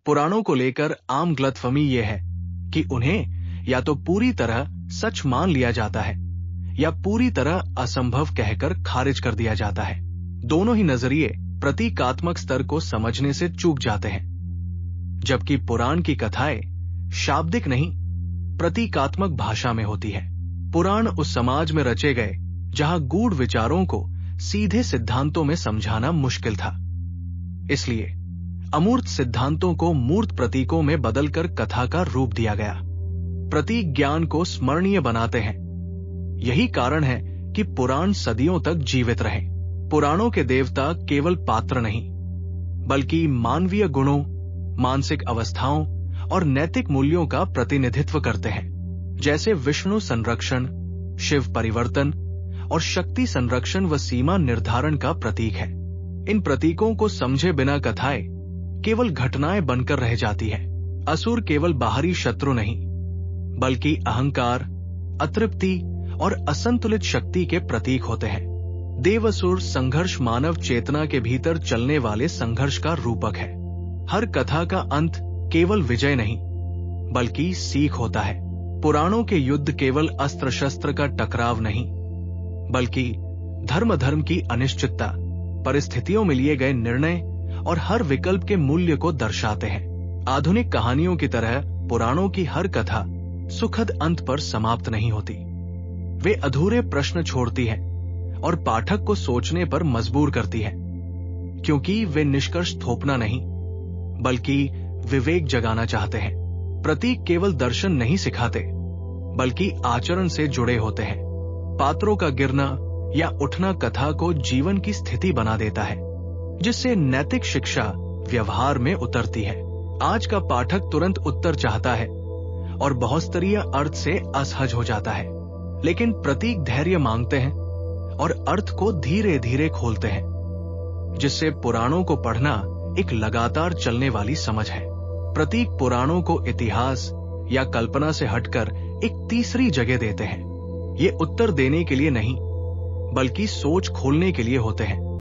पुराणों को लेकर आम गलतफहमी यह है कि उन्हें या तो पूरी तरह सच मान लिया जाता है या पूरी तरह असंभव कहकर खारिज कर दिया जाता है। दोनों ही नजरिए प्रतीकात्मक स्तर को समझने से चूक जाते हैं, जबकि पुराण की कथाएं शाब्दिक नहीं, प्रतीकात्मक भाषा में होती है। पुराण उस समाज में रचे गए जहां गूढ़ विचारों को सीधे सिद्धांतों में समझाना मुश्किल था। इसलिए अमूर्त सिद्धांतों को मूर्त प्रतीकों में बदलकर कथा का रूप दिया गया। प्रतीक ज्ञान को स्मरणीय बनाते हैं। यही कारण है कि पुराण सदियों तक जीवित रहे। पुराणों के देवता केवल पात्र नहीं, बल्कि मानवीय गुणों, मानसिक अवस्थाओं और नैतिक मूल्यों का प्रतिनिधित्व करते हैं। जैसे विष्णु संरक्षण, शिव परिवर्तन और शक्ति संरक्षण व सीमा निर्धारण का प्रतीक है। इन प्रतीकों को समझे बिना कथाएं केवल घटनाएं बनकर रह जाती है। असुर केवल बाहरी शत्रु नहीं, बल्कि अहंकार, अतृप्ति और असंतुलित शक्ति के प्रतीक होते हैं। देव-असुर संघर्ष मानव चेतना के भीतर चलने वाले संघर्ष का रूपक है। हर कथा का अंत केवल विजय नहीं, बल्कि सीख होता है। पुराणों के युद्ध केवल अस्त्र शस्त्र का टकराव नहीं, बल्कि धर्म की अनिश्चितता, परिस्थितियों में लिए गए निर्णय और हर विकल्प के मूल्य को दर्शाते हैं। आधुनिक कहानियों की तरह पुराणों की हर कथा सुखद अंत पर समाप्त नहीं होती। वे अधूरे प्रश्न छोड़ती है और पाठक को सोचने पर मजबूर करती है, क्योंकि वे निष्कर्ष थोपना नहीं, बल्कि विवेक जगाना चाहते हैं। प्रतीक केवल दर्शन नहीं सिखाते, बल्कि आचरण से जुड़े होते हैं। पात्रों का गिरना या उठना कथा को जीवन की स्थिति बना देता है, जिससे नैतिक शिक्षा व्यवहार में उतरती है। आज का पाठक तुरंत उत्तर चाहता है और बहुस्तरीय अर्थ से असहज हो जाता है, लेकिन प्रतीक धैर्य मांगते हैं और अर्थ को धीरे धीरे खोलते हैं, जिससे पुराणों को पढ़ना एक लगातार चलने वाली समझ है। प्रतीक पुराणों को इतिहास या कल्पना से हटकर एक तीसरी जगह देते हैं। ये उत्तर देने के लिए नहीं, बल्कि सोच खोलने के लिए होते हैं।